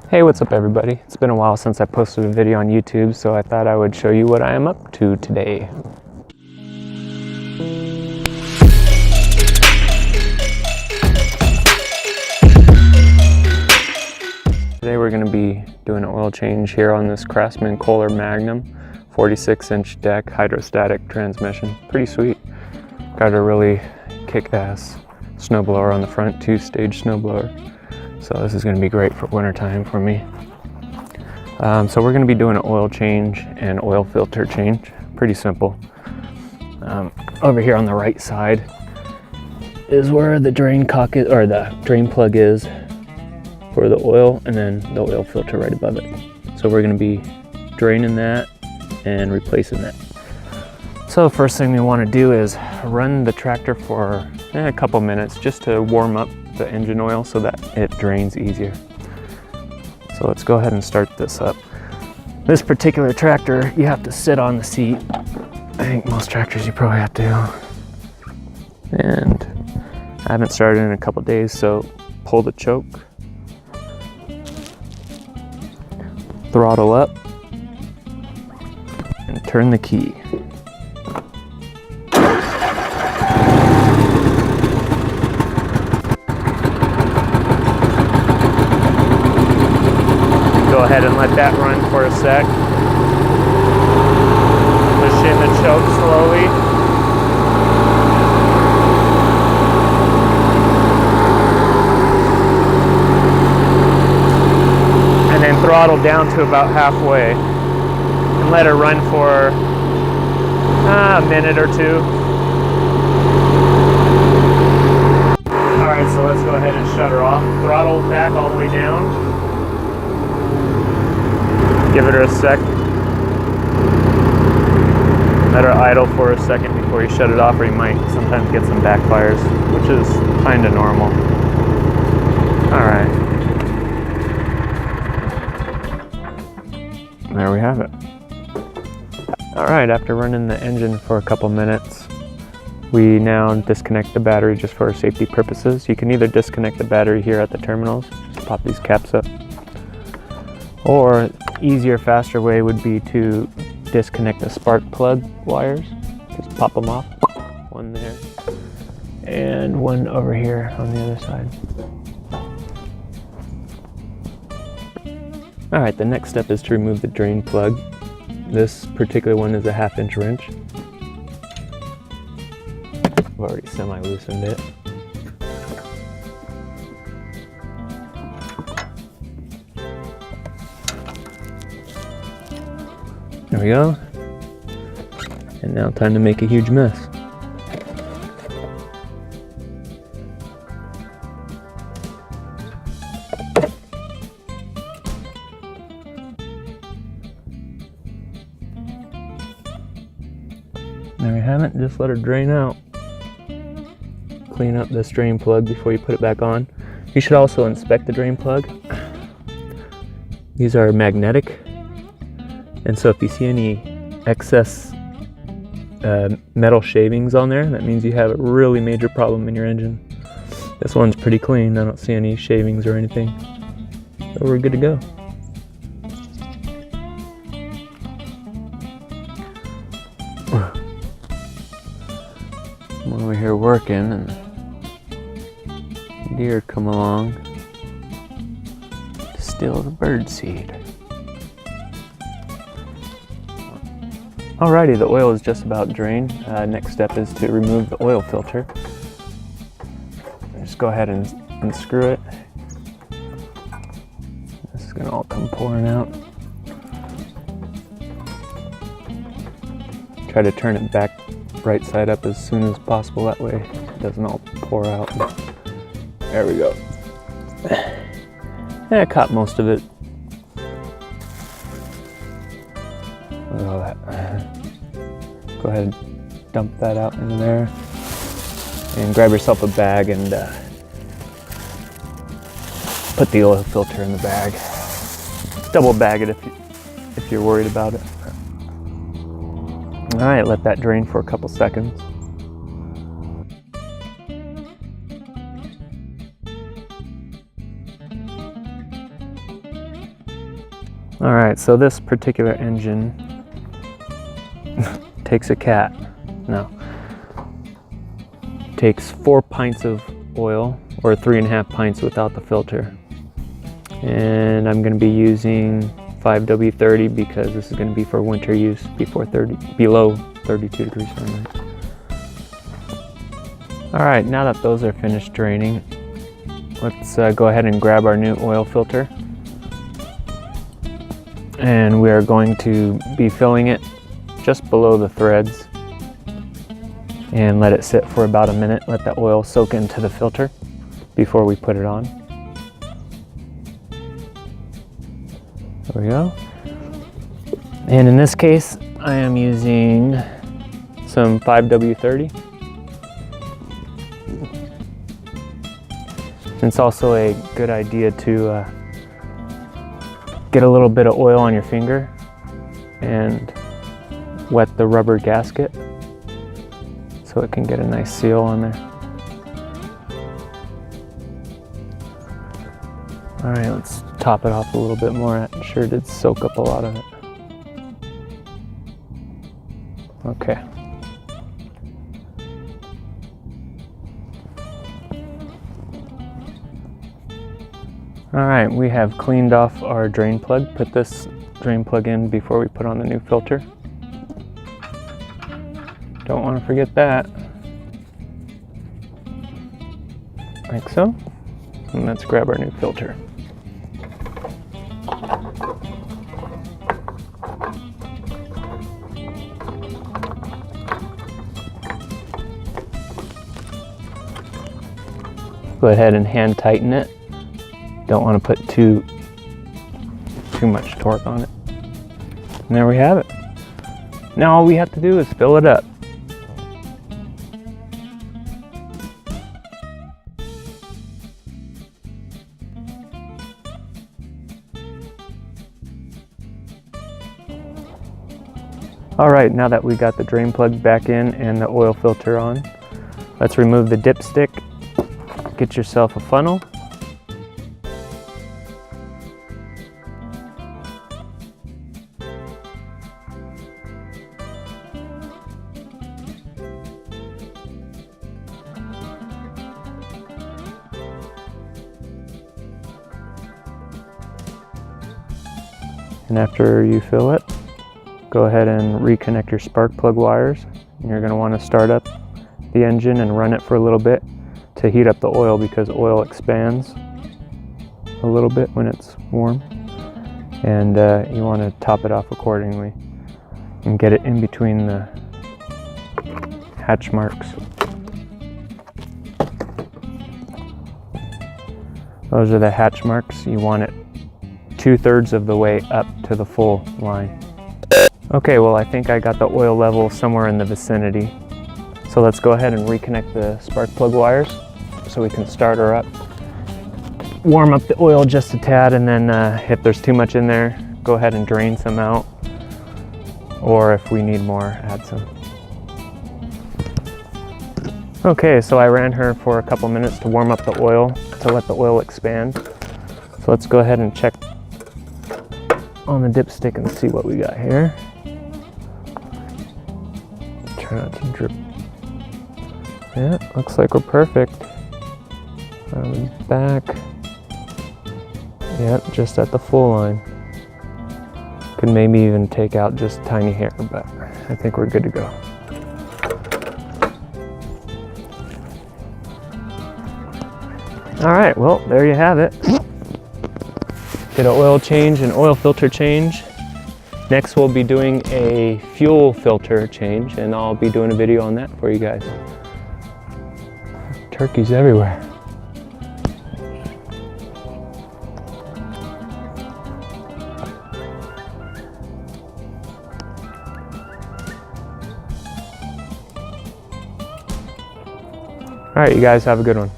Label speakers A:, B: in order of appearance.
A: Hey, what's up everybody? It's been a while since I posted a video on YouTube, so I thought I would show you what I am up to today. Today we're going to be doing an oil change here on this Craftsman Kohler Magnum 46-inch deck hydrostatic transmission. Pretty sweet. Got a really kick-ass snowblower on the front, 2-stage snowblower. So this is going to be great for winter time for me. So we're going to be doing an oil change and oil filter change. Pretty simple. Over here on the right side is where the drain cock is, or the drain plug is for the oil, and then the oil filter right above it. So we're going to be draining that and replacing that. So the first thing we want to do is run the tractor for a couple minutes just to warm up the engine oil so that it drains easier. So let's go ahead and start this up. This particular tractor, you have to sit on the seat. I think most tractors you probably have to. And I haven't started in a couple days, so pull the choke, throttle up, and turn the key. Go ahead and let that run for a sec. Push in the choke slowly. And then throttle down to about halfway. And let it run for a minute or two. Alright, so let's go ahead and shut her off. Throttle back all the way down. Give it a sec. Let her idle for a second before you shut it off, or you might sometimes get some backfires, which is kind of normal. Alright. There we have it. Alright, after running the engine for a couple minutes, we now disconnect the battery just for safety purposes. You can either disconnect the battery here at the terminals, just pop these caps up, or easier, faster way would be to disconnect the spark plug wires. Just pop them off. One there and one over here on the other side. Alright, the next step is to remove the drain plug. This particular one is a 1/2-inch wrench. I've already semi-loosened it. There we go. And now time to make a huge mess. There we have it. Just let her drain out. Clean up this drain plug before you put it back on. You should also inspect the drain plug. These are magnetic. And so if you see any excess metal shavings on there, that means you have a really major problem in your engine. This one's pretty clean. I don't see any shavings or anything. So we're good to go. I'm over here working and deer come along to steal the bird seed. Alrighty, the oil is just about drained. Next step is to remove the oil filter. Just go ahead and unscrew it. This is gonna all come pouring out. Try to turn it back right side up as soon as possible, that way it doesn't all pour out. There we go. Yeah, I caught most of it. Look at all that. Go ahead and dump that out into there. And grab yourself a bag and put the oil filter in the bag. Double bag it if you're worried about it. Alright, let that drain for a couple seconds. All right, so this particular engine takes a cat. No. Takes 4 pints of oil, or 3.5 pints without the filter. And I'm gonna be using 5W30 because this is gonna be for winter use below 32 degrees Fahrenheit. All right, now that those are finished draining, let's go ahead and grab our new oil filter. And we are going to be filling it just below the threads and let it sit for about a minute, let the oil soak into the filter before we put it on. There we go. And in this case, I am using some 5W30. It's also a good idea to get a little bit of oil on your finger and wet the rubber gasket so it can get a nice seal on there. All right, let's top it off a little bit more. That sure did soak up a lot of it. Okay. All right, we have cleaned off our drain plug. Put this drain plug in before we put on the new filter. Don't want to forget that. Like so. And let's grab our new filter. Go ahead and hand tighten it. Don't want to put too much torque on it. And there we have it. Now all we have to do is fill it up. All right, now that we got the drain plug back in and the oil filter on, let's remove the dipstick. Get yourself a funnel. And after you fill it, go ahead and reconnect your spark plug wires. And you're going to want to start up the engine and run it for a little bit to heat up the oil, because oil expands a little bit when it's warm. And you want to top it off accordingly and get it in between the hatch marks. Those are the hatch marks. You want it 2/3 of the way up to the full line. Okay, well I think I got the oil level somewhere in the vicinity. So let's go ahead and reconnect the spark plug wires so we can start her up. Warm up the oil just a tad, and then if there's too much in there, go ahead and drain some out. Or if we need more, add some. Okay, so I ran her for a couple minutes to warm up the oil, to let the oil expand. So let's go ahead and check on the dipstick and see what we got here. Try not to drip. Yeah, looks like we're perfect. Around the back. Yeah, just at the full line. Could maybe even take out just tiny hair, but I think we're good to go. All right, well, there you have it. Did an oil change and oil filter change. Next we'll be doing a fuel filter change, and I'll be doing a video on that for you guys. Turkeys everywhere. All right, you guys have a good one.